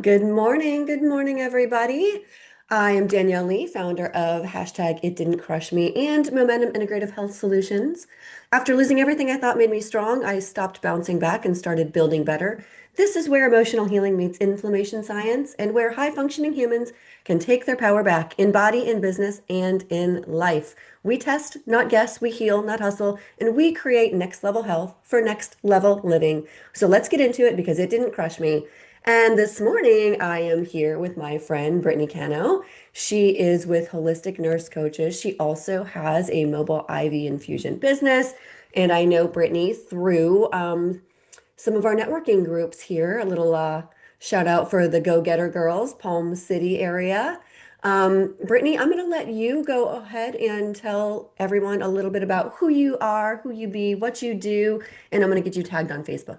Good morning. Good morning, everybody. I am Danielle Lee, founder of hashtag It Didn't Crush Me and Momentum Integrative Health Solutions. After losing everything I thought made me strong, I stopped bouncing back and started building better. This is where emotional healing meets inflammation science and where high functioning humans can take their power back in body, in business, and in life. We test, not guess, we heal, not hustle, and we create next level health for next level living. So let's get into it because it didn't crush me. And this morning, I am here with my friend, Brittany Cano. She is with Holistic Nurse Coaches. She also has a mobile IV infusion business. And I know Brittany through some of our networking groups here. A little shout out for the Go Getter Girls, Palm City area. Brittany, I'm going to let you go ahead and tell everyone a little bit about who you are, who you be, what you do, and I'm going to get you tagged on Facebook.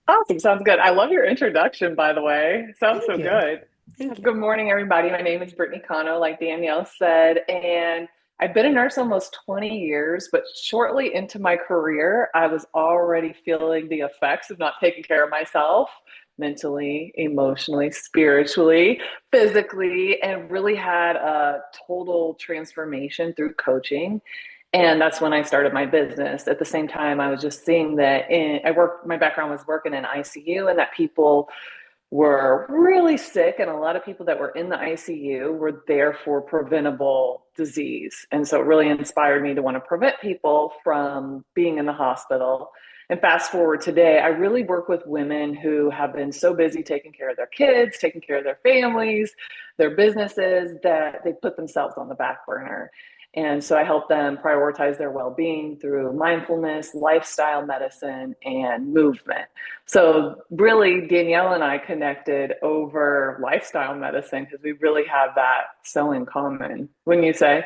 Awesome. Sounds good. I love your introduction, by the way. Sounds Thank so you. good. Thank you. Good morning, everybody. My name is Brittany Cano, like Danielle said, and I've been a nurse almost 20 years, but shortly into my career, I was already feeling the effects of not taking care of myself mentally, emotionally, spiritually, physically, and really had a total transformation through coaching. And that's when I started my business. At the same time, I was just seeing that my background was working in ICU, and that people were really sick. And a lot of people that were in the ICU were there for preventable disease. And so it really inspired me to want to prevent people from being in the hospital. And fast forward today, I really work with women who have been so busy taking care of their kids, taking care of their families, their businesses, that they put themselves on the back burner. And so I help them prioritize their well being through mindfulness, lifestyle medicine, and movement. So, really, Danielle and I connected over lifestyle medicine because we really have that so in common, wouldn't you say?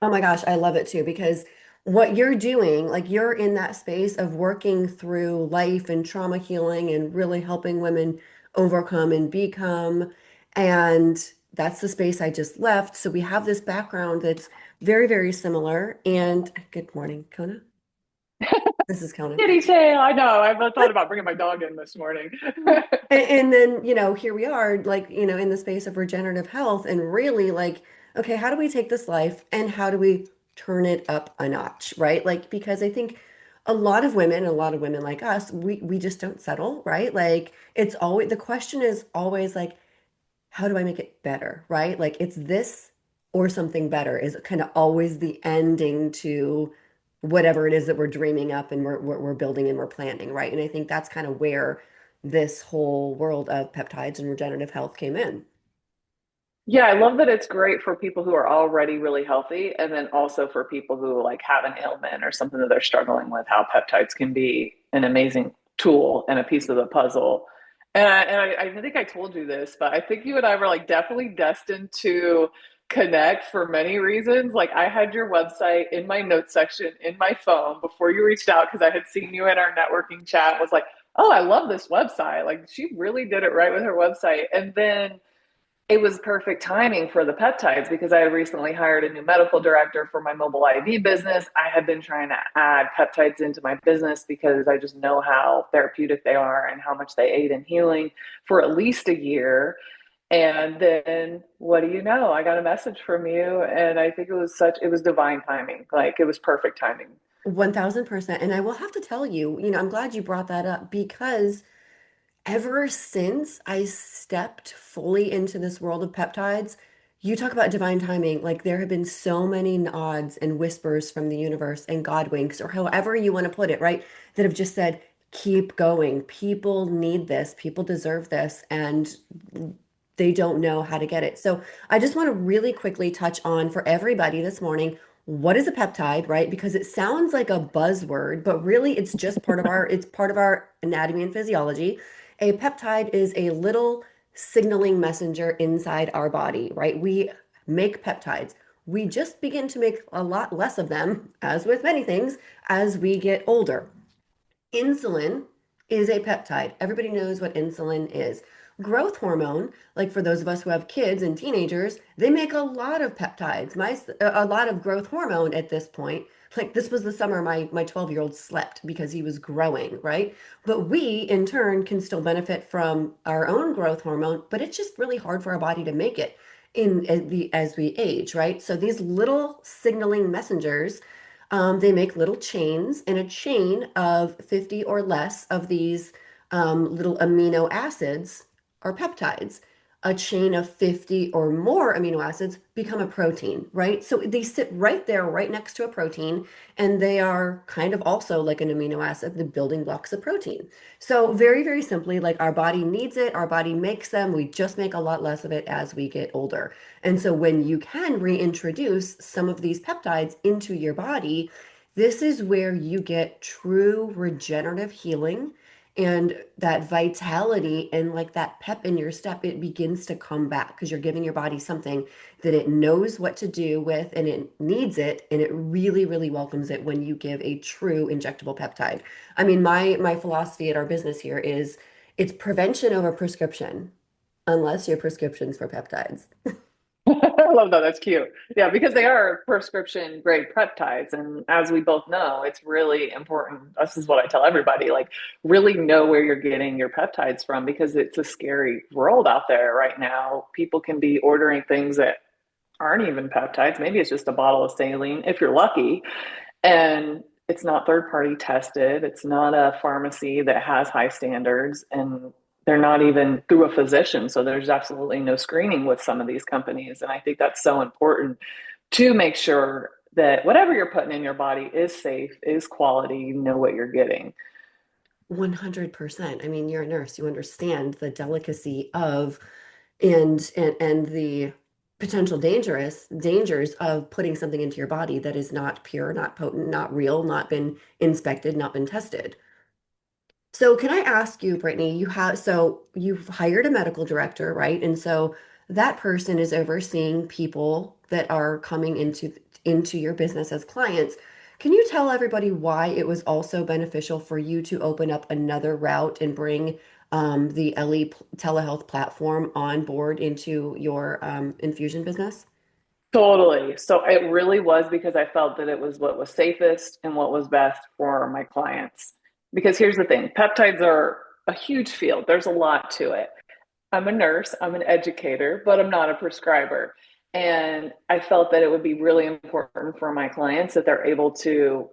Oh my gosh, I love it too because what you're doing, like you're in that space of working through life and trauma healing and really helping women overcome and become. And that's the space I just left. So we have this background that's very, very similar. And good morning, Kona. This is Kona. Kitty tail, I know. I've thought about bringing my dog in this morning. And then, here we are, like, in the space of regenerative health and really like, okay, how do we take this life and how do we turn it up a notch, right? Like, because I think a lot of women like us, we just don't settle, right? Like, it's always, the question is always like, how do I make it better, right? Like, it's this or something better is kind of always the ending to whatever it is that we're dreaming up and we're building and we're planning, right? And I think that's kind of where this whole world of peptides and regenerative health came in. Yeah, I love that it's great for people who are already really healthy, and then also for people who like have an ailment or something that they're struggling with, how peptides can be an amazing tool and a piece of the puzzle. And I think I told you this, but I think you and I were like definitely destined to connect for many reasons. Like I had your website in my notes section in my phone before you reached out because I had seen you in our networking chat, was like, oh, I love this website. Like she really did it right with her website. And then it was perfect timing for the peptides because I had recently hired a new medical director for my mobile IV business. I had been trying to add peptides into my business because I just know how therapeutic they are and how much they aid in healing for at least a year. And then what do you know? I got a message from you, and I think it was divine timing. Like it was perfect timing. 1000%. And I will have to tell you, I'm glad you brought that up because ever since I stepped fully into this world of peptides, you talk about divine timing. Like there have been so many nods and whispers from the universe and God winks, or however you want to put it, right? That have just said, keep going. People need this. People deserve this. And they don't know how to get it. So I just want to really quickly touch on for everybody this morning, what is a peptide, right? Because it sounds like a buzzword, but really it's just it's part of our anatomy and physiology. A peptide is a little signaling messenger inside our body, right? We make peptides. We just begin to make a lot less of them, as with many things, as we get older. Insulin is a peptide. Everybody knows what insulin is. growth hormone, like for those of us who have kids and teenagers, they make a lot of peptides, a lot of growth hormone at this point. Like this was the summer my 12-year-old slept because he was growing, right? But we in turn can still benefit from our own growth hormone, but it's just really hard for our body to make it as we age, right? So these little signaling messengers, they make little chains, and a chain of 50 or less of these little amino acids are peptides. A chain of 50 or more amino acids become a protein, right? So they sit right there, right next to a protein, and they are kind of also like an amino acid, the building blocks of protein. So very, very simply, like our body needs it, our body makes them, we just make a lot less of it as we get older. And so when you can reintroduce some of these peptides into your body, this is where you get true regenerative healing and that vitality and like that pep in your step. It begins to come back because you're giving your body something that it knows what to do with and it needs it, and it really, really welcomes it when you give a true injectable peptide. I mean, my philosophy at our business here is it's prevention over prescription, unless your prescription's for peptides. I love that. That's cute. Yeah, because they are prescription grade peptides. And as we both know, it's really important. This is what I tell everybody, like, really know where you're getting your peptides from because it's a scary world out there right now. People can be ordering things that aren't even peptides. Maybe it's just a bottle of saline if you're lucky. And it's not third party tested. It's not a pharmacy that has high standards. And they're not even through a physician. So there's absolutely no screening with some of these companies. And I think that's so important to make sure that whatever you're putting in your body is safe, is quality, you know what you're getting. 100%. I mean, you're a nurse, you understand the delicacy of and the potential dangers of putting something into your body that is not pure, not potent, not real, not been inspected, not been tested. So can I ask you, Brittany, you've hired a medical director, right? And so that person is overseeing people that are coming into your business as clients. Can you tell everybody why it was also beneficial for you to open up another route and bring the telehealth platform on board into your infusion business? Totally. So it really was because I felt that it was what was safest and what was best for my clients. Because here's the thing, peptides are a huge field, there's a lot to it. I'm a nurse, I'm an educator, but I'm not a prescriber. And I felt that it would be really important for my clients that they're able to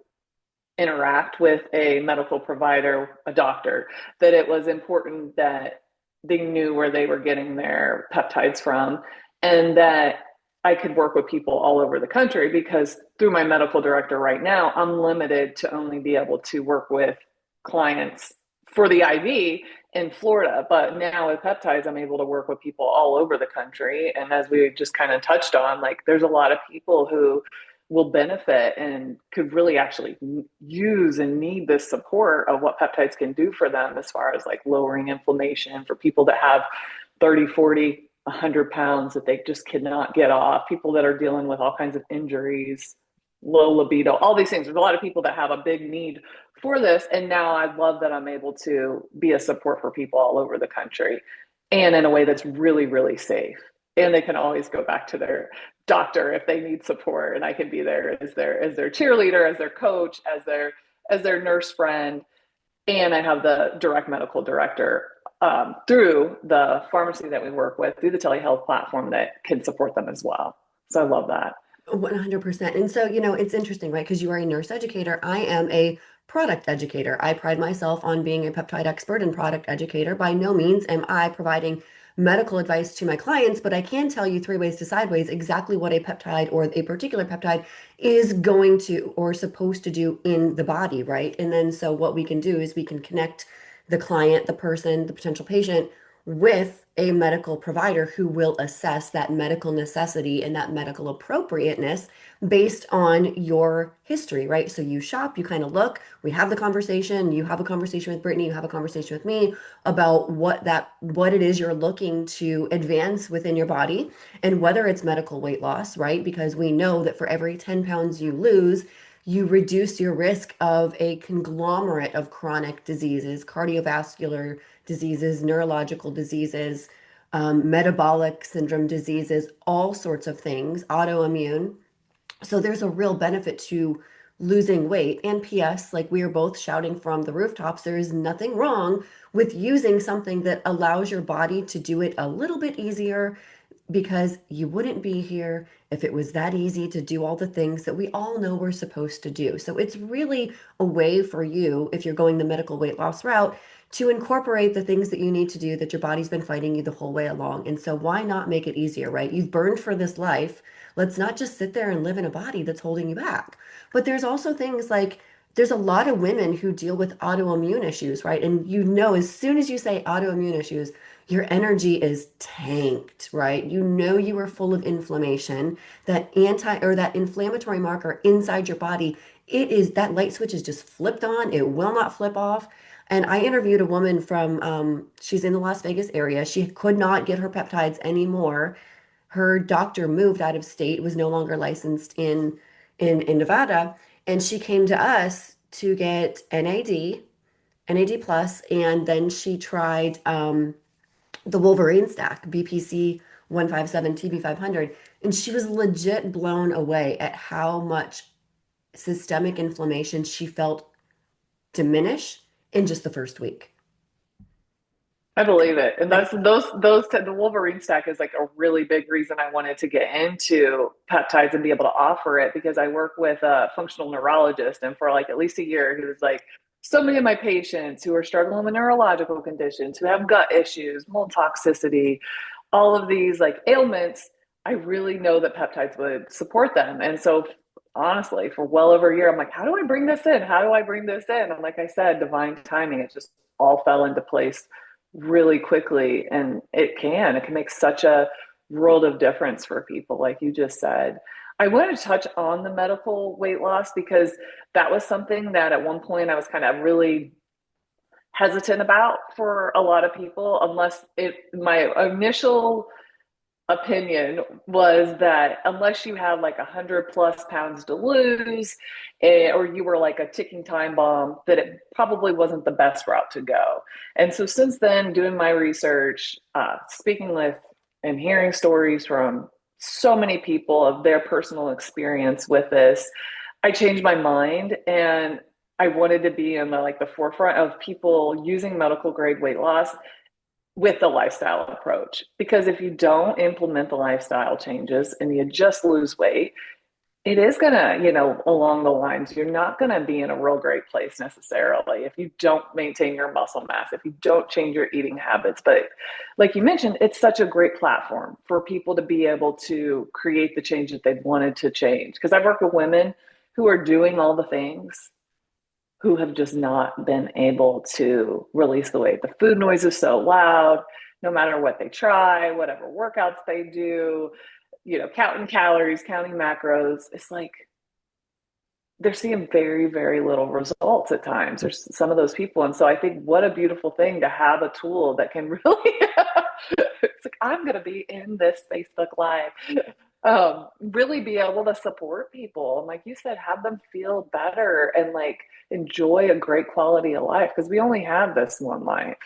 interact with a medical provider, a doctor, that it was important that they knew where they were getting their peptides from and that I could work with people all over the country because through my medical director right now, I'm limited to only be able to work with clients for the IV in Florida. But now with peptides, I'm able to work with people all over the country. And as we just kind of touched on, like there's a lot of people who will benefit and could really actually use and need this support of what peptides can do for them as far as like lowering inflammation for people that have 30, 40, 100 pounds that they just cannot get off, people that are dealing with all kinds of injuries, low libido, all these things. There's a lot of people that have a big need for this. And now I love that I'm able to be a support for people all over the country and in a way that's really, really safe. And they can always go back to their doctor if they need support. And I can be there as their cheerleader, as their coach, as their nurse friend. And I have the direct medical director through the pharmacy that we work with, through the telehealth platform that can support them as well. So I love that. 100%. And so, it's interesting, right? Because you are a nurse educator. I am a product educator. I pride myself on being a peptide expert and product educator. By no means am I providing medical advice to my clients, but I can tell you three ways to sideways exactly what a peptide or a particular peptide is going to or supposed to do in the body, right? And then so what we can do is we can connect the client, the person, the potential patient with a medical provider who will assess that medical necessity and that medical appropriateness based on your history, right? So you shop, you kind of look, we have the conversation, you have a conversation with Brittany, you have a conversation with me about what it is you're looking to advance within your body and whether it's medical weight loss, right? Because we know that for every 10 pounds you lose, you reduce your risk of a conglomerate of chronic diseases, cardiovascular diseases, neurological diseases, metabolic syndrome diseases, all sorts of things, autoimmune. So there's a real benefit to losing weight. And P.S., like we are both shouting from the rooftops, there is nothing wrong with using something that allows your body to do it a little bit easier, because you wouldn't be here if it was that easy to do all the things that we all know we're supposed to do. So it's really a way for you, if you're going the medical weight loss route, to incorporate the things that you need to do that your body's been fighting you the whole way along. And so why not make it easier, right? You've burned for this life. Let's not just sit there and live in a body that's holding you back. But there's also things like there's a lot of women who deal with autoimmune issues, right? And you know, as soon as you say autoimmune issues, your energy is tanked, right? You know you are full of inflammation. That anti or that inflammatory marker inside your body, it is that light switch is just flipped on. It will not flip off. And I interviewed a woman from, she's in the Las Vegas area. She could not get her peptides anymore. Her doctor moved out of state, was no longer licensed in Nevada, and she came to us to get NAD plus, and then she tried the Wolverine stack, BPC 157, TB 500, and she was legit blown away at how much systemic inflammation she felt diminish in just the first week. I believe it. And Like, that's the Wolverine stack is like a really big reason I wanted to get into peptides and be able to offer it, because I work with a functional neurologist, and for like at least a year he was like, so many of my patients who are struggling with neurological conditions, who have gut issues, mold toxicity, all of these like ailments, I really know that peptides would support them. And so honestly, for well over a year, I'm like, how do I bring this in? How do I bring this in? And like I said, divine timing, it just all fell into place really quickly. And it can make such a world of difference for people, like you just said. I want to touch on the medical weight loss because that was something that at one point I was kind of really hesitant about for a lot of people, unless my initial opinion was that unless you had like 100 plus pounds to lose, or you were like a ticking time bomb, that it probably wasn't the best route to go. And so since then, doing my research, speaking with and hearing stories from so many people of their personal experience with this, I changed my mind, and I wanted to be in the forefront of people using medical grade weight loss with the lifestyle approach. Because if you don't implement the lifestyle changes and you just lose weight, it is going to, along the lines, you're not going to be in a real great place necessarily if you don't maintain your muscle mass, if you don't change your eating habits. But like you mentioned, it's such a great platform for people to be able to create the change that they've wanted to change. Because I've worked with women who are doing all the things, who have just not been able to release the weight. The food noise is so loud, no matter what they try, whatever workouts they do, counting calories, counting macros. It's like they're seeing very, very little results at times. There's some of those people. And so I think what a beautiful thing to have a tool that can really, it's like, I'm going to be in this Facebook Live, really be able to support people. And like you said, have them feel better and like enjoy a great quality of life, because we only have this one life.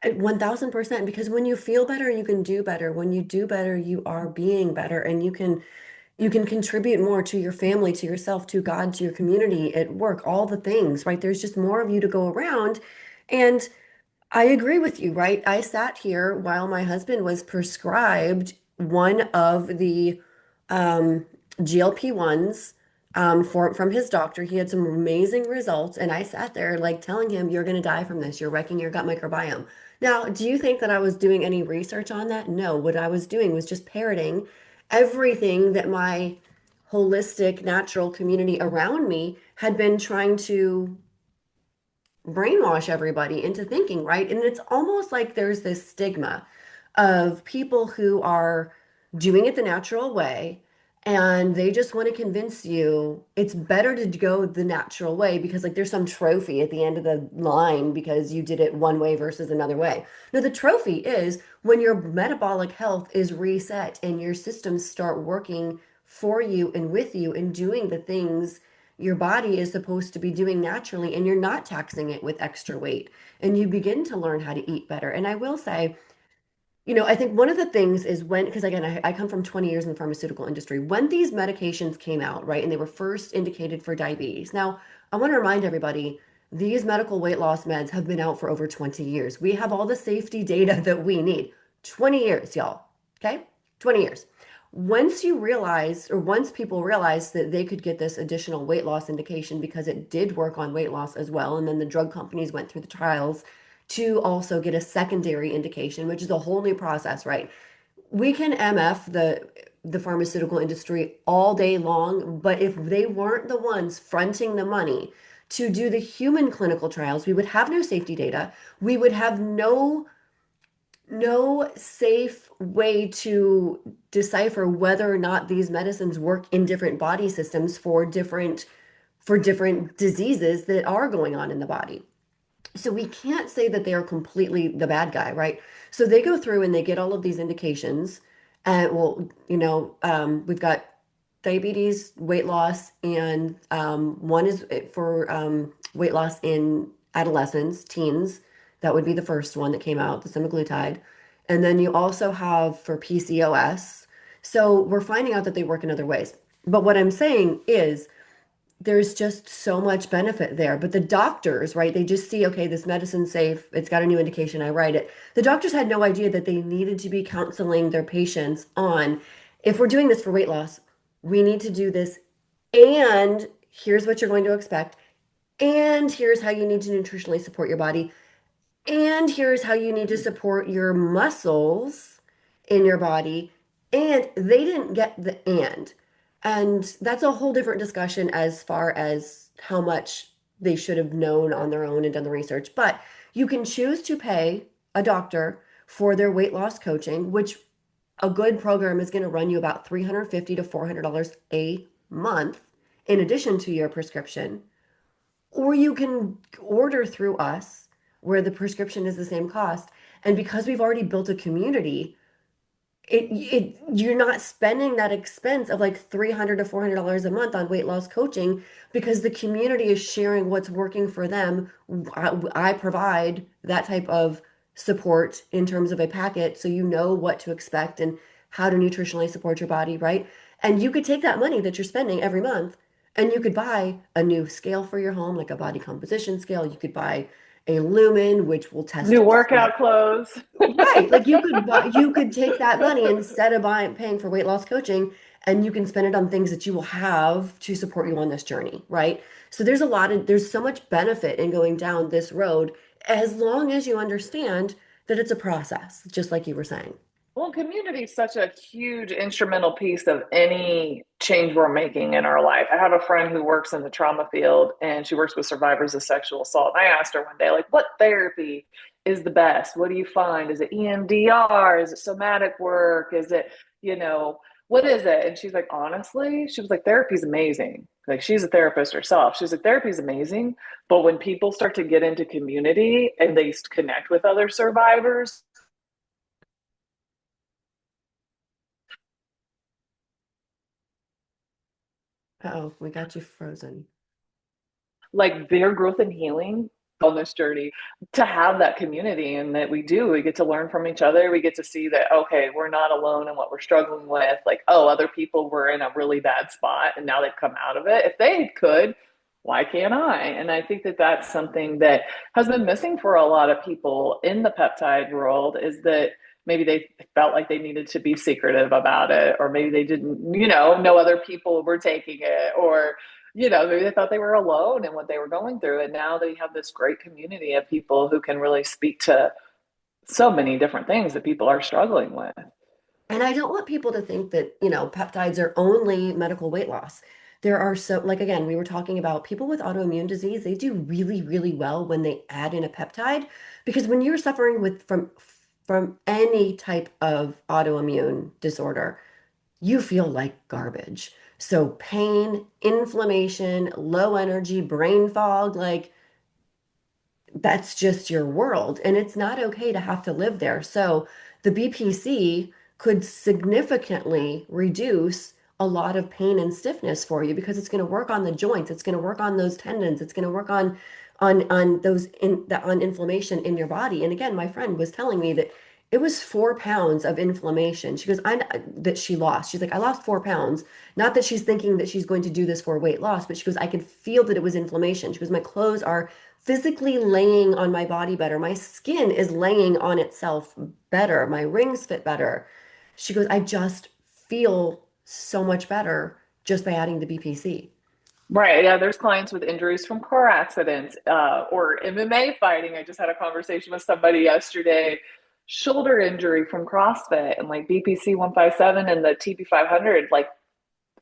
1000%, because when you feel better, you can do better. When you do better, you are being better, and you can contribute more to your family, to yourself, to God, to your community, at work, all the things, right? There's just more of you to go around. And I agree with you, right? I sat here while my husband was prescribed one of the um, GLP-1s from his doctor. He had some amazing results, and I sat there like telling him, "You're going to die from this. You're wrecking your gut microbiome." Now, do you think that I was doing any research on that? No. What I was doing was just parroting everything that my holistic, natural community around me had been trying to brainwash everybody into thinking, right? And it's almost like there's this stigma of people who are doing it the natural way, and they just want to convince you it's better to go the natural way because like there's some trophy at the end of the line because you did it one way versus another way. No, the trophy is when your metabolic health is reset and your systems start working for you and with you and doing the things your body is supposed to be doing naturally, and you're not taxing it with extra weight. And you begin to learn how to eat better. And I will say, I think one of the things is when, because again, I come from 20 years in the pharmaceutical industry, when these medications came out, right, and they were first indicated for diabetes. Now, I want to remind everybody, these medical weight loss meds have been out for over 20 years. We have all the safety data that we need. 20 years, y'all. Okay? 20 years. Once you realize, or once people realized that they could get this additional weight loss indication because it did work on weight loss as well, and then the drug companies went through the trials to also get a secondary indication, which is a whole new process, right? We can MF the pharmaceutical industry all day long, but if they weren't the ones fronting the money to do the human clinical trials, we would have no safety data. We would have no safe way to decipher whether or not these medicines work in different body systems for different diseases that are going on in the body. So we can't say that they are completely the bad guy, right? So they go through and they get all of these indications. And well, we've got diabetes, weight loss, and one is for weight loss in adolescents, teens. That would be the first one that came out, the semaglutide. And then you also have for PCOS. So we're finding out that they work in other ways. But what I'm saying is, there's just so much benefit there. But the doctors, right, they just see, okay, this medicine's safe. It's got a new indication. I write it. The doctors had no idea that they needed to be counseling their patients on, if we're doing this for weight loss, we need to do this. And here's what you're going to expect. And here's how you need to nutritionally support your body. And here's how you need to support your muscles in your body. And they didn't get the and. And that's a whole different discussion as far as how much they should have known on their own and done the research. But you can choose to pay a doctor for their weight loss coaching, which a good program is going to run you about $350 to $400 a month in addition to your prescription. Or you can order through us where the prescription is the same cost. And because we've already built a community, you're not spending that expense of like $300 to $400 a month on weight loss coaching because the community is sharing what's working for them. I provide that type of support in terms of a packet so you know what to expect and how to nutritionally support your body, right? And you could take that money that you're spending every month and you could buy a new scale for your home, like a body composition scale. You could buy a lumen, which will test New sweat. workout clothes. Right. Like you could take that money instead of paying for weight loss coaching and you can spend it on things that you will have to support you on this journey, right? So there's so much benefit in going down this road as long as you understand that it's a process, just like you were saying. Well, community is such a huge instrumental piece of any change we're making in our life. I have a friend who works in the trauma field and she works with survivors of sexual assault. And I asked her one day, like, what therapy is the best? What do you find? Is it EMDR? Is it somatic work? Is it, what is it? And she's like, honestly, she was like, therapy's amazing. Like, she's a therapist herself. She's like, therapy's amazing. But when people start to get into community and they connect with other survivors, Uh-oh, we got you frozen. like their growth and healing on this journey, to have that community and that we get to learn from each other. We get to see that, okay, we're not alone in what we're struggling with. Like, oh, other people were in a really bad spot and now they've come out of it. If they could, why can't I? And I think that that's something that has been missing for a lot of people in the peptide world, is that maybe they felt like they needed to be secretive about it, or maybe they didn't, know other people were taking it, or maybe they thought they were alone in what they were going through. And now they have this great community of people who can really speak to so many different things that people are struggling with. And I don't want people to think that, peptides are only medical weight loss. There are so, like, again, we were talking about people with autoimmune disease, they do really, really well when they add in a peptide because when you're suffering from any type of autoimmune disorder, you feel like garbage. So pain, inflammation, low energy, brain fog, like that's just your world. And it's not okay to have to live there. So the BPC could significantly reduce a lot of pain and stiffness for you because it's going to work on the joints, it's going to work on those tendons, it's going to work on those on inflammation in your body. And again, my friend was telling me that it was 4 pounds of inflammation. She goes, I that she lost. She's like, I lost 4 pounds. Not that she's thinking that she's going to do this for weight loss, but she goes, I could feel that it was inflammation. She goes, my clothes are physically laying on my body better. My skin is laying on itself better. My rings fit better. She goes, I just feel so much better just by adding the BPC. Right. Yeah. There's clients with injuries from car accidents or MMA fighting. I just had a conversation with somebody yesterday, shoulder injury from CrossFit and like BPC 157 and the TB 500, like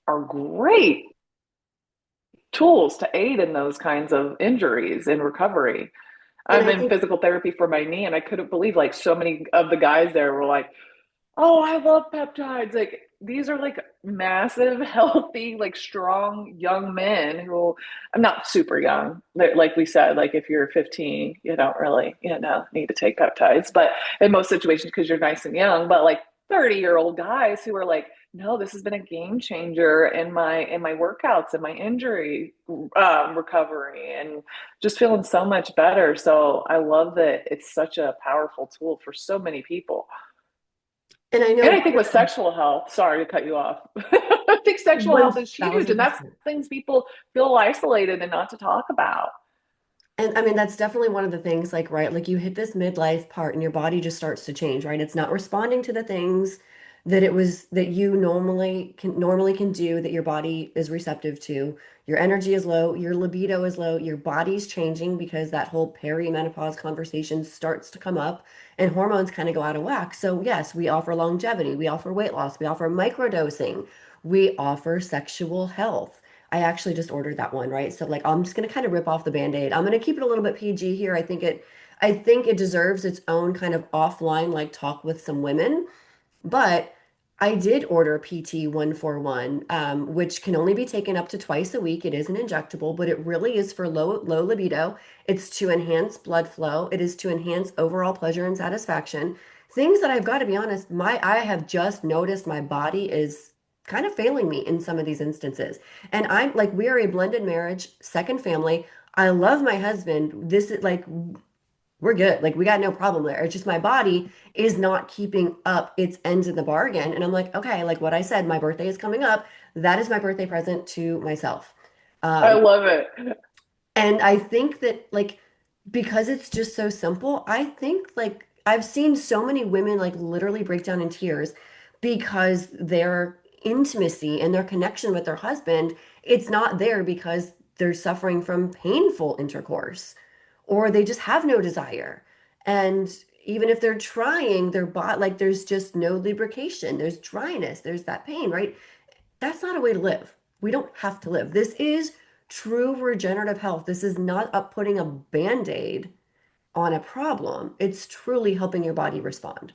are great tools to aid in those kinds of injuries and recovery. And I'm I in think physical therapy for my knee, and I couldn't believe like so many of the guys there were like, "Oh, I love peptides." Like these are like massive, healthy, like strong young men who I'm not super young. Like we said, like if you're 15, you don't really, need to take peptides. But in most situations, because you're nice and young, but like 30-year-old guys who are like, no, this has been a game changer in my workouts and my injury recovery and just feeling so much better. So I love that it's such a powerful tool for so many people. and I And know I think with sexual health, sorry to cut you off, I think sexual health is huge. And that's 1000%. things people feel isolated and not to talk about. And I mean, that's definitely one of the things, like, right, like you hit this midlife part and your body just starts to change, right? It's not responding to the things that it was that you normally can do that your body is receptive to. Your energy is low, your libido is low, your body's changing because that whole perimenopause conversation starts to come up and hormones kind of go out of whack. So yes, we offer longevity, we offer weight loss, we offer microdosing, we offer sexual health. I actually just ordered that one, right? So like I'm just gonna kind of rip off the Band-Aid. I'm gonna keep it a little bit PG here. I think it deserves its own kind of offline like talk with some women. But I did order PT 141, which can only be taken up to twice a week. It is an injectable, but it really is for low libido. It's to enhance blood flow. It is to enhance overall pleasure and satisfaction. Things that I've got to be honest, I have just noticed my body is kind of failing me in some of these instances. And I'm like, we are a blended marriage, second family. I love my husband. This is like we're good. Like we got no problem there. It's just my body is not keeping up its ends of the bargain. And I'm like, okay, like what I said, my birthday is coming up. That is my birthday present to myself. I Um, love it. and I think that like because it's just so simple, I think like I've seen so many women like literally break down in tears because their intimacy and their connection with their husband, it's not there because they're suffering from painful intercourse or they just have no desire. And even if they're trying, their body like there's just no lubrication, there's dryness, there's that pain, right? That's not a way to live. We don't have to live. This is true regenerative health. This is not up putting a band-aid on a problem. It's truly helping your body respond.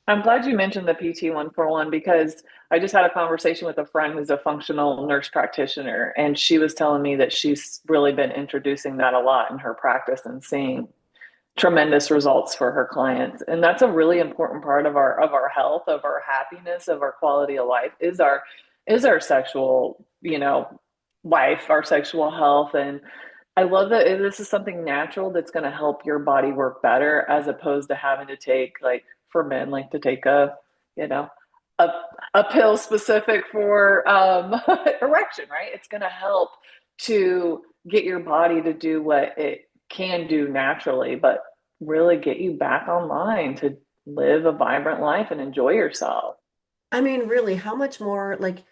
I'm glad you mentioned the PT 141 because I just had a conversation with a friend who's a functional nurse practitioner, and she was telling me that she's really been introducing that a lot in her practice and seeing tremendous results for her clients. And that's a really important part of our health, of our happiness, of our quality of life is our sexual, life, our sexual health. And I love that this is something natural that's going to help your body work better as opposed to having to take like for men like to take you know a, a pill specific for erection, right? It's going to help to get your body to do what it can do naturally, but really get you back online to live a vibrant life and enjoy yourself. I mean, really, how much more like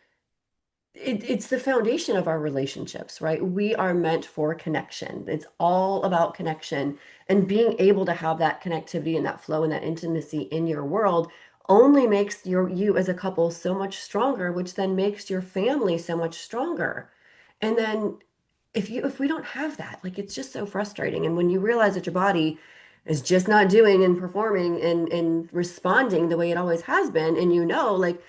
it's the foundation of our relationships, right? We are meant for connection. It's all about connection and being able to have that connectivity and that flow and that intimacy in your world only makes you as a couple so much stronger, which then makes your family so much stronger. And then if we don't have that, like it's just so frustrating. And when you realize that your body is just not doing and performing and responding the way it always has been, and like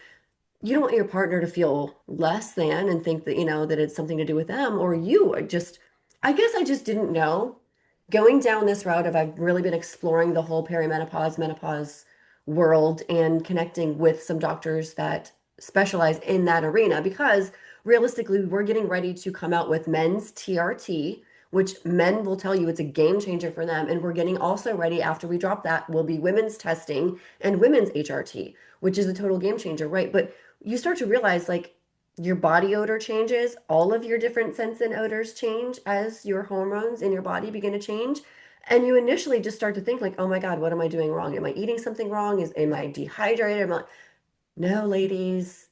you don't want your partner to feel less than and think that, that it's something to do with them or you are just, I guess I just didn't know. Going down this route of I've really been exploring the whole perimenopause, menopause world and connecting with some doctors that specialize in that arena because realistically, we're getting ready to come out with men's TRT, which men will tell you it's a game changer for them. And we're getting also ready after we drop that will be women's testing and women's HRT, which is a total game changer, right? But you start to realize like your body odor changes, all of your different scents and odors change as your hormones in your body begin to change. And you initially just start to think like, oh my God, what am I doing wrong? Am I eating something wrong? Am I dehydrated? No, ladies,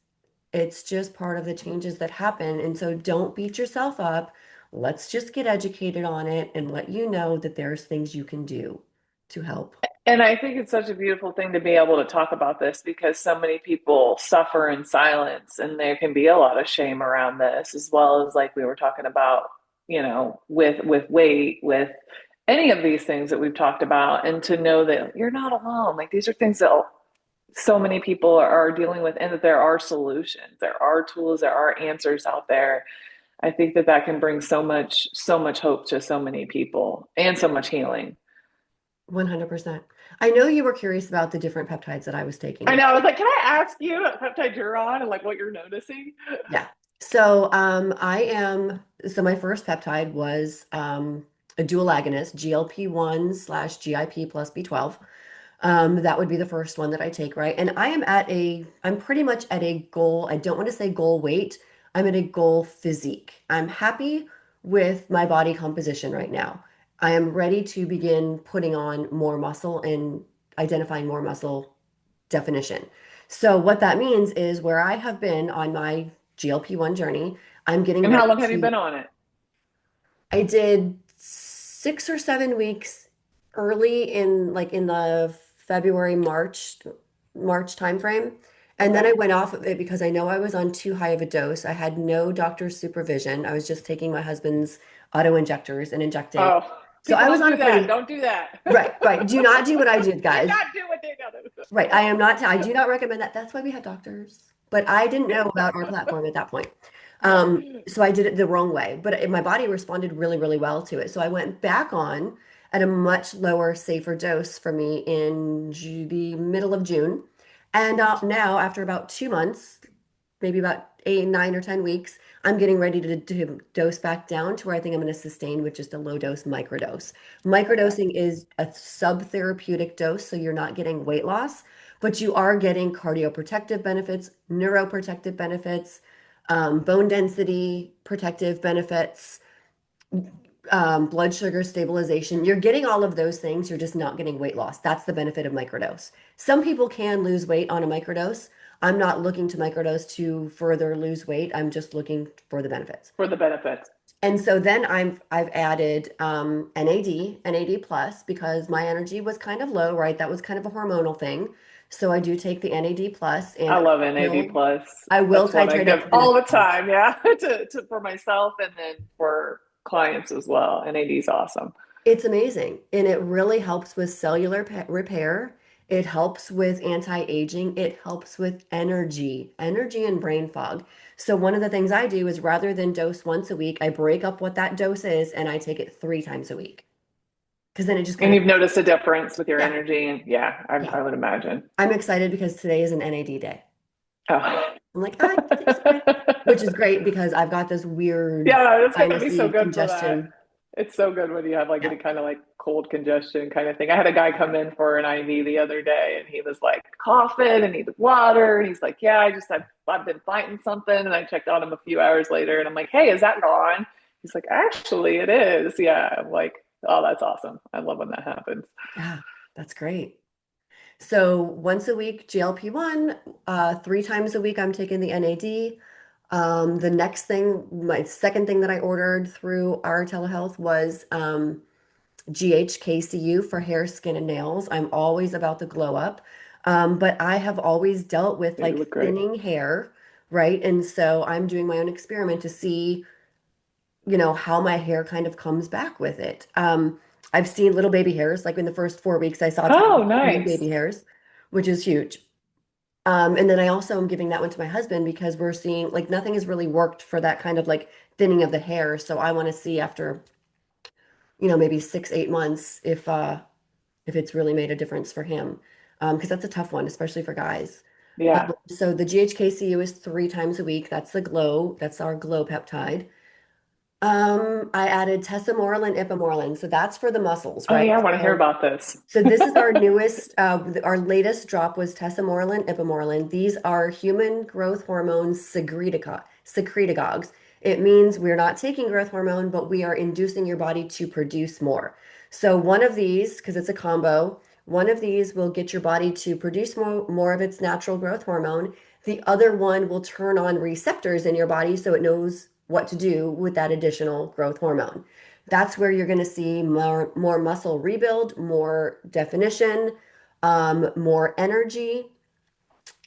it's just part of the changes that happen. And so don't beat yourself up. Let's just get educated on it and let you know that there's things you can do to help. And I think it's such a beautiful thing to be able to talk about this because so many people suffer in silence, and there can be a lot of shame around this, as well as like we were talking about, with weight, with any of these things that we've talked about, and to know that you're not alone. Like these are things that so many people are dealing with, and that there are solutions, there are tools, there are answers out there. I think that that can bring so much hope to so many people and so much healing. 100%. I know you were curious about the different peptides that I was taking. I know. I was like, can I ask you what peptide you're on and like what you're noticing? Yeah. So so my first peptide was a dual agonist, GLP-1 slash GIP plus B12. That would be the first one that I take, right? And I'm pretty much at a goal. I don't want to say goal weight. I'm at a goal physique. I'm happy with my body composition right now. I am ready to begin putting on more muscle and identifying more muscle definition. So what that means is where I have been on my GLP-1 journey, I'm getting And how ready long have you to been on it? I did 6 or 7 weeks early in the February, March timeframe. And then Okay. I went off of it because I know I was on too high of a dose. I had no doctor's supervision. I was just taking my husband's auto injectors and injecting. Oh, So people I was don't on do a that. pretty, Don't do that. right, right. Do not do what I did, Do guys. not do what they gotta Right. I do not recommend that. That's why we have doctors. But I didn't know about our platform at that point. do. So I did it the wrong way, but my body responded really, really well to it. So I went back on at a much lower, safer dose for me in the middle of June. And now, after about 2 months, maybe about 8, 9, or 10 weeks, I'm getting ready to dose back down to where I think I'm going to sustain with just a low dose microdose. Okay. Microdosing is a sub-therapeutic dose, so you're not getting weight loss, but you are getting cardioprotective benefits, neuroprotective benefits, bone density protective benefits, blood sugar stabilization. You're getting all of those things. You're just not getting weight loss. That's the benefit of microdose. Some people can lose weight on a microdose. I'm not looking to microdose to further lose weight. I'm just looking for the benefits. For the benefits. And so then I've added NAD plus because my energy was kind of low, right? That was kind of a hormonal thing. So I do take the NAD plus, I and love NAD will plus. I will That's what I titrate up give to the all next the one. time. Yeah. To for myself and then for clients as well. NAD is awesome. It's amazing. And it really helps with cellular repair. It helps with anti-aging. It helps with energy and brain fog. So one of the things I do is rather than dose once a week, I break up what that dose is and I take it 3 times a week. Because then it just kind And of, you've noticed a difference with your yeah, energy. And yeah, yeah. I would imagine. I'm excited because today is an NAD day. Oh. I'm like, I get to take some, which is great because I've got this weird Yeah, it's gonna be so sinusy good for that. congestion. It's so good when you have like Yeah. any kind of like cold congestion kind of thing. I had a guy come in for an IV the other day and he was like coughing and needed water. And he's like, yeah, I've been fighting something. And I checked on him a few hours later and I'm like, hey, is that gone? He's like, actually, it is. Yeah. I'm like, oh, that's awesome. I love when that happens. Yeah, that's great. So once a week, GLP-1, 3 times a week, I'm taking the NAD. The next thing, my second thing that I ordered through our telehealth was GHKCU for hair, skin, and nails. I'm always about the glow up. But I have always dealt with Yeah, you like look great. thinning hair, right? And so I'm doing my own experiment to see how my hair kind of comes back with it. I've seen little baby hairs. Like in the first 4 weeks, I saw Oh, tiny baby nice. hairs, which is huge. And then I also am giving that one to my husband because we're seeing like nothing has really worked for that kind of like thinning of the hair. So I want to see after, maybe 6, 8 months if it's really made a difference for him. Because that's a tough one, especially for guys. Yeah. So the GHKCU is 3 times a week. That's the glow. That's our glow peptide. I added tesamorelin and ipamorelin. So that's for the muscles, Oh right? yeah, I want to hear So about this. so this is our newest, our latest drop was tesamorelin, ipamorelin. These are human growth hormone secretagogues. It means we're not taking growth hormone, but we are inducing your body to produce more. So one of these, because it's a combo, one of these will get your body to produce more of its natural growth hormone. The other one will turn on receptors in your body so it knows what to do with that additional growth hormone. That's where you're going to see more muscle rebuild, more definition, more energy,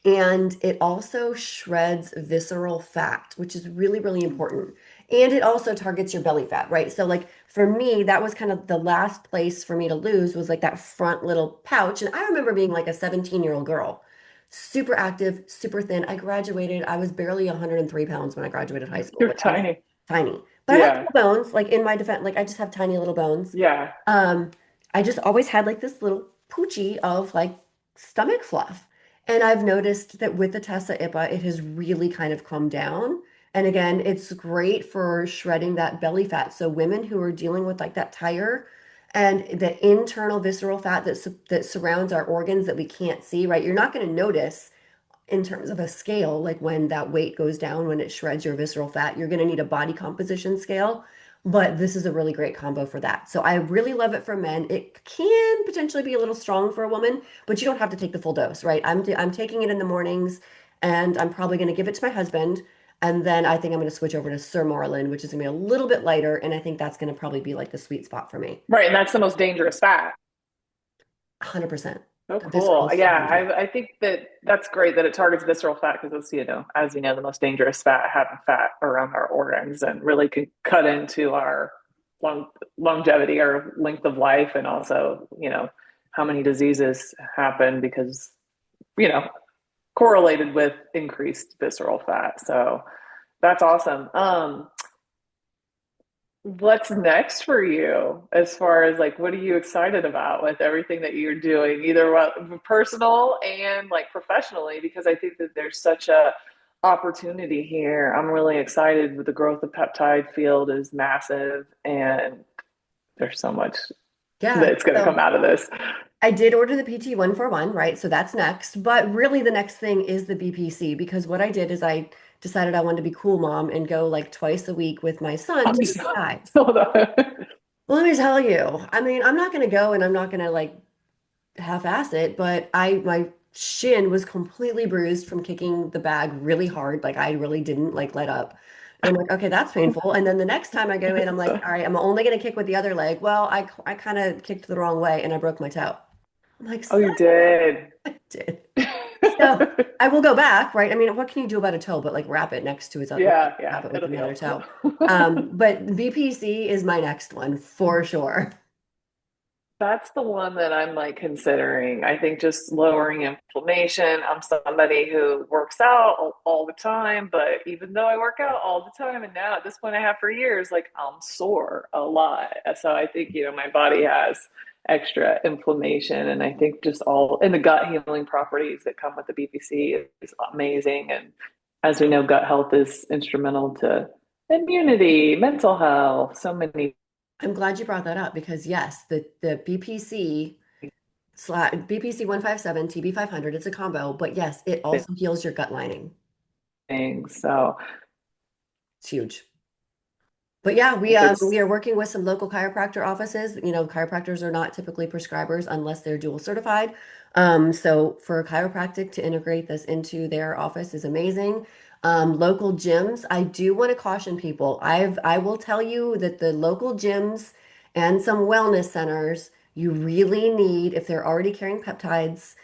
and it also shreds visceral fat, which is really, really important. And it also targets your belly fat, right? So like for me, that was kind of the last place for me to lose was like that front little pouch. And I remember being like a 17-year-old girl, super active, super thin. I graduated, I was barely 103 pounds when I graduated high school. You're Like I was tiny. tiny. But I have Yeah. little bones, like in my defense, like I just have tiny little bones. Yeah. Um, I just always had like this little poochie of like stomach fluff. And I've noticed that with the Tessa IPA, it has really kind of calmed down. And again, it's great for shredding that belly fat. So women who are dealing with like that tire and the internal visceral fat that surrounds our organs that we can't see, right? You're not going to notice in terms of a scale, like when that weight goes down, when it shreds your visceral fat, you're going to need a body composition scale. But this is a really great combo for that. So I really love it for men. It can potentially be a little strong for a woman, but you don't have to take the full dose, right? I'm taking it in the mornings, and I'm probably going to give it to my husband. And then I think I'm going to switch over to Sermorelin, which is going to be a little bit lighter. And I think that's going to probably be like the sweet spot for me. Right, and that's the most dangerous fat. 100%. So The cool. visceral is so Yeah, dangerous. I think that that's great that it targets visceral fat because it's, as you know, the most dangerous fat, having fat around our organs and really can cut into our long, longevity or length of life and also, how many diseases happen because, you know, correlated with increased visceral fat. So that's awesome. What's next for you as far as like what are you excited about with everything that you're doing, either personal and like professionally? Because I think that there's such a opportunity here. I'm really excited with the growth of peptide field is massive and there's so much Yeah. that's going to come So out of this. I did order the PT 141, right? So that's next. But really, the next thing is the BPC because what I did is I decided I wanted to be cool mom and go like twice a week with my son I'm to just Peptides. hold on. Well, let me tell you, I mean, I'm not going to go and I'm not going to like half-ass it, but my shin was completely bruised from kicking the bag really hard. Like I really didn't like let up. And I'm like, okay, that's painful. And then the next time I go in, I'm like, all right, I'm only going to kick with the other leg. Well, I kind of kicked the wrong way and I broke my toe. I'm like, Oh, son you did. of a did. So I will go back, right? I mean, what can you do about a toe but like wrap it next to his other, Yeah, wrap yeah, it with it'll another heal. toe. But BPC is my next one for sure. That's the one that I'm like considering. I think just lowering inflammation. I'm somebody who works out all the time, but even though I work out all the time, and now at this point I have for years, like I'm sore a lot. So I think, my body has extra inflammation, and I think just all and the gut healing properties that come with the BPC is amazing. And as we know, gut health is instrumental to immunity, mental health, so many I'm glad you brought that up because yes, the BPC 157, TB 500, it's a combo, but yes, it also heals your gut lining. things. So It's huge. But yeah, we if um it's we are working with some local chiropractor offices. You know, chiropractors are not typically prescribers unless they're dual certified. So for a chiropractic to integrate this into their office is amazing. Local gyms, I do want to caution people. I will tell you that the local gyms and some wellness centers, you really need, if they're already carrying peptides,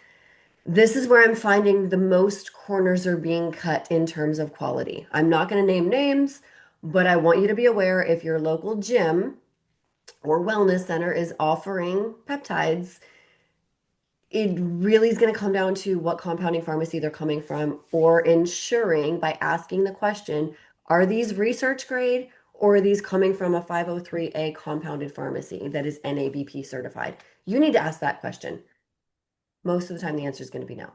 this is where I'm finding the most corners are being cut in terms of quality. I'm not going to name names, but I want you to be aware if your local gym or wellness center is offering peptides, it really is going to come down to what compounding pharmacy they're coming from or ensuring by asking the question, are these research grade or are these coming from a 503A compounded pharmacy that is NABP certified? You need to ask that question. Most of the time, the answer is going to be no.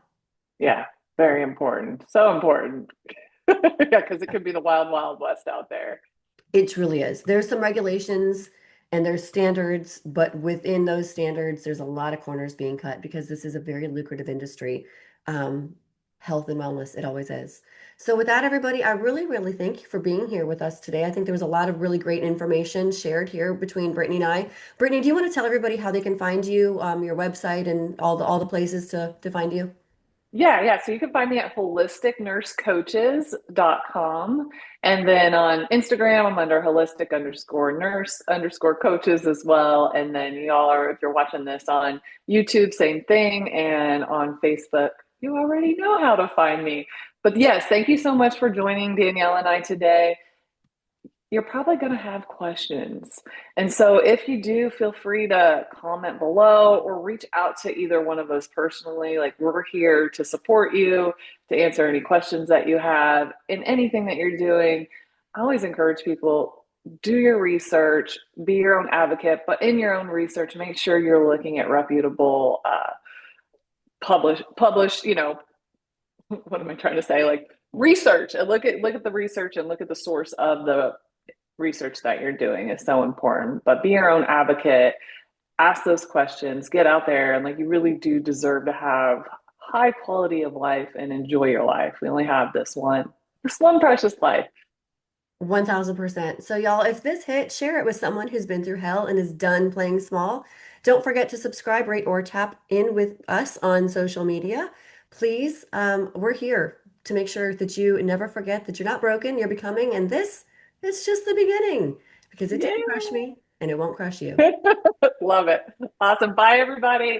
yeah. Very important. So important. Yeah, because it could be the wild, wild west out there. It truly is. There's some regulations and there's standards, but within those standards, there's a lot of corners being cut because this is a very lucrative industry. Um, Health and wellness, it always is. So with that, everybody, I really, really thank you for being here with us today. I think there was a lot of really great information shared here between Brittany and I. Brittany, do you want to tell everybody how they can find you, your website and all the places to find you? Yeah. So you can find me at holisticnursecoaches.com. And then on Instagram, I'm under holistic underscore nurse underscore coaches as well. And then y'all are, if you're watching this on YouTube, same thing. And on Facebook, you already know how to find me. But yes, thank you so much for joining Danielle and I today. You're probably going to have questions. And so if you do, feel free to comment below or reach out to either one of us personally. Like, we're here to support you, to answer any questions that you have in anything that you're doing. I always encourage people, do your research, be your own advocate, but in your own research, make sure you're looking at reputable published, what am I trying to say? Like, research, and look at the research and look at the source of the research that you're doing is so important. But be your own advocate, ask those questions, get out there, and like, you really do deserve to have high quality of life and enjoy your life. We only have this one precious life. 1000%. So, y'all, if this hit, share it with someone who's been through hell and is done playing small. Don't forget to subscribe, rate, or tap in with us on social media. Please, we're here to make sure that you never forget that you're not broken, you're becoming, and this is just the beginning because it didn't crush Yeah. me and it won't crush you. Love it. Awesome. Bye, everybody.